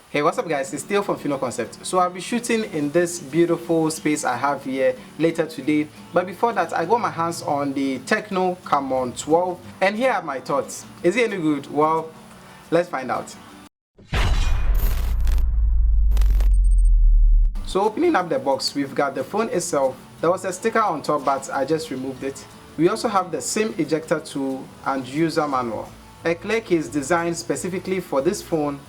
Hey, what's up guys, it's Theo from Techno Concept. So I'll be shooting in this beautiful space I have here later today, but before that I got my hands on the Techno Camon 12 and here are my thoughts. Is it any good? Well, let's find out. So opening up the box, we've got the phone itself. There was a sticker on top but I just removed it. We also have the SIM ejector tool and user manual. A clear case designed specifically for this phone,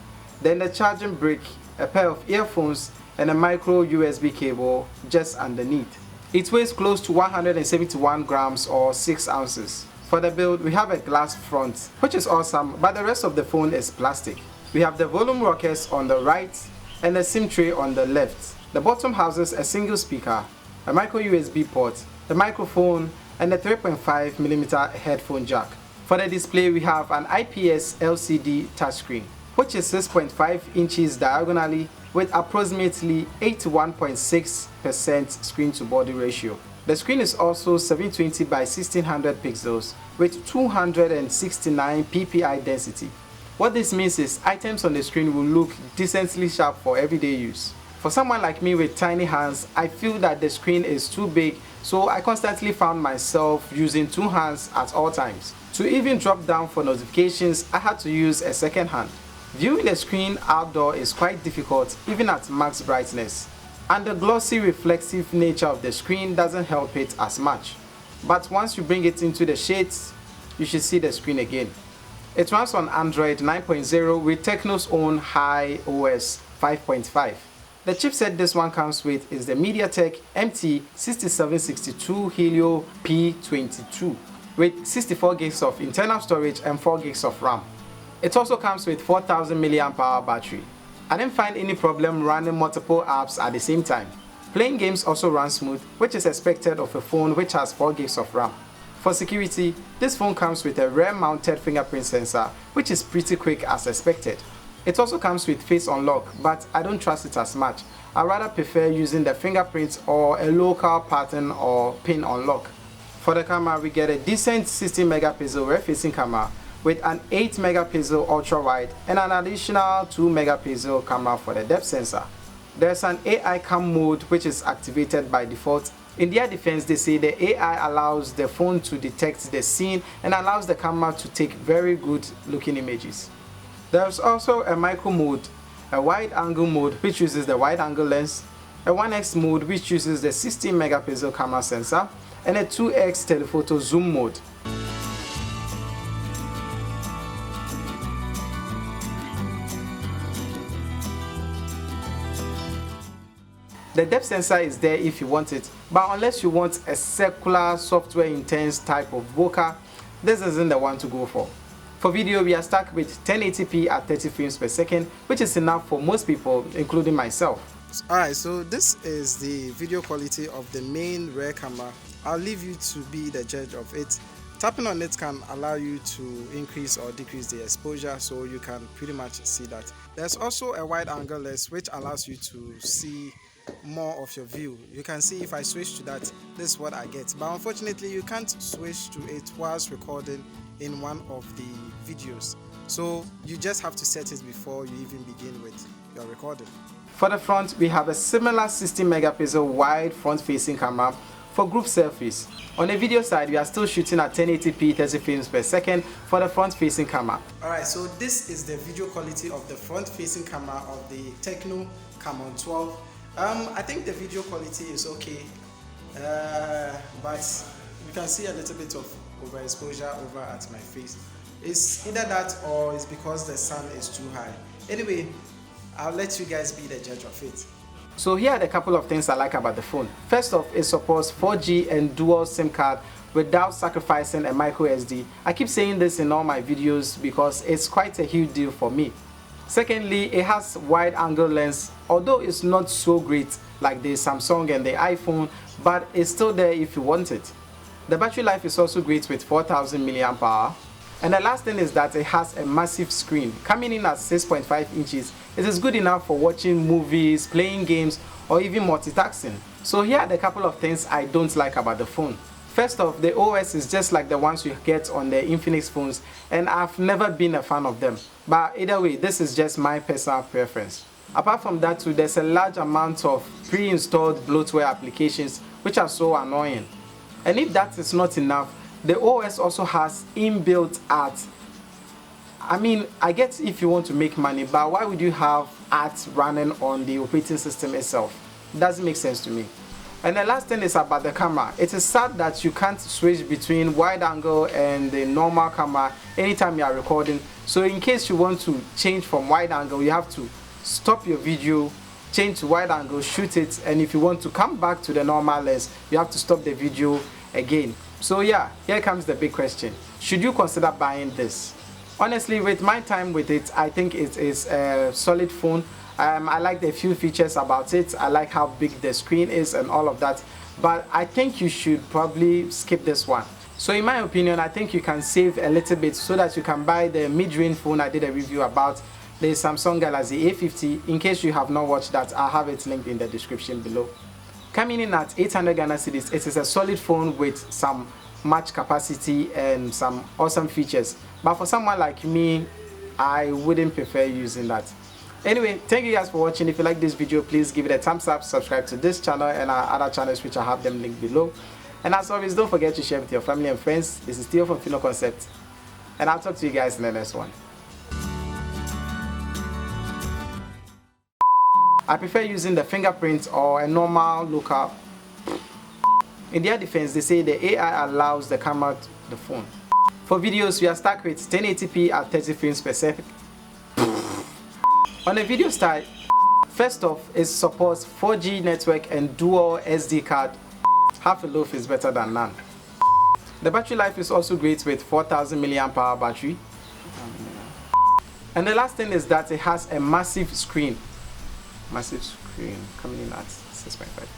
then the charging brick, a pair of earphones and a micro USB cable just underneath. It weighs close to 171 grams or 6 ounces. For the build, we have a glass front, which is awesome, but the rest of the phone is plastic. We have the volume rockers on the right and the SIM tray on the left. The bottom houses a single speaker, a micro USB port, the microphone and a 3.5mm headphone jack. For the display, we have an IPS LCD touchscreen, which is 6.5 inches diagonally with approximately 81.6% screen to body ratio. The screen is also 720 by 1600 pixels with 269 ppi density. What this means is items on the screen will look decently sharp for everyday use. For someone like me with tiny hands, I feel that the screen is too big, so I constantly found myself using two hands at all times. To even drop down for notifications, I had to use a second hand. Viewing the screen outdoor is quite difficult even at max brightness, and the glossy reflective nature of the screen doesn't help it as much. But once you bring it into the shades, you should see the screen again. It runs on Android 9.0 with Techno's own HIOS 5.5. The chipset this one comes with is the Mediatek MT6762 Helio P22 with 64 gigs of internal storage and 4 gigs of RAM. It also comes with 4000 mAh battery. I didn't find any problem running multiple apps at the same time. Playing games also runs smooth, which is expected of a phone which has 4 gigs of RAM. For security, this phone comes with a rear-mounted fingerprint sensor, which is pretty quick as expected. It also comes with face unlock, but I don't trust it as much. I rather prefer using the fingerprints or a local pattern or pin unlock. For the camera, we get a decent 16 megapixel rear-facing camera with an 8 megapixel ultra-wide and an additional 2 megapixel camera for the depth sensor. There's an AI cam mode which is activated by default. In their defense, they say the AI allows the phone to detect the scene and allows the camera to take very good looking images. There's also a micro mode, a wide angle mode which uses the wide angle lens, a 1x mode which uses the 16 megapixel camera sensor, and a 2x telephoto zoom mode. The depth sensor is there if you want it, but unless you want a circular software intense type of bokeh, this isn't the one to go for. For video, we are stuck with 1080p at 30 frames per second, which is enough for most people, including myself. Alright, so this is the video quality of the main rear camera. I'll leave you to be the judge of it. Tapping on it can allow you to increase or decrease the exposure, so you can pretty much see that. There's also a wide angle lens which allows you to see more of your view. You can see if I switch to that, this is what I get, but unfortunately you can't switch to it whilst recording in one of the videos, so you just have to set it before you even begin with your recording. For the front, we have a similar 16 megapixel wide front facing camera for group selfies. On the video side, we are still shooting at 1080p 30 frames per second for the front facing camera. Alright, so this is the video quality of the front facing camera of the Techno Camon 12. I think the video quality is okay, but you can see a little bit of overexposure over at my face. It's either that or it's because the sun is too high. Anyway, I'll let you guys be the judge of it. So here are the couple of things I like about the phone. First off, it supports 4G and dual SIM card without sacrificing a micro SD. I keep saying this in all my videos because it's quite a huge deal for me. Secondly, it has wide angle lens, although it's not so great like the Samsung and the iPhone, but it's still there if you want it. The battery life is also great with 4000 mAh. And the last thing is that it has a massive screen. Coming in at 6.5 inches, it is good enough for watching movies, playing games, or even multitasking. So here are the couple of things I don't like about the phone. First off, the OS is just like the ones you get on the Infinix phones, and I've never been a fan of them. But either way, this is just my personal preference. Apart from that too, there's a large amount of pre-installed bloatware applications which are so annoying. And if that is not enough, the OS also has inbuilt art. I mean, I get if you want to make money, but why would you have art running on the operating system itself? It doesn't make sense to me. And the last thing is about the camera. It is sad that you can't switch between wide angle and the normal camera anytime you are recording. So in case you want to change from wide angle, you have to stop your video, change to wide angle, shoot it, and if you want to come back to the normal lens, you have to stop the video again. So yeah, here comes the big question. Should you consider buying this? Honestly, with my time with it, I think it is a solid phone. I like the few features about it. I like how big the screen is and all of that. But I think you should probably skip this one. So in my opinion, I think you can save a little bit so that you can buy the mid-range phone I did a review about, the Samsung Galaxy A50. In case you have not watched that, I'll have it linked in the description below. Coming in at 800 Ghana cedis, it is a solid phone with some much capacity and some awesome features. But for someone like me, I wouldn't prefer using that. Anyway, thank you guys for watching. If you like this video, please give it a thumbs up, subscribe to this channel and our other channels which I have them linked below. And as always, don't forget to share with your family and friends. This is Theo from Techno Concept, and I'll talk to you guys in the next one. I prefer using the fingerprint or a normal lookup. In their defense, they say the AI allows the camera to the phone. For videos, we are stuck with 1080p at 30 frames per second. On the video style, first off, it supports 4G network and dual SD card. Half a loaf is better than none. The battery life is also great with 4000 mAh battery. And the last thing is that it has a massive screen. Massive screen coming in at 6.5 inches.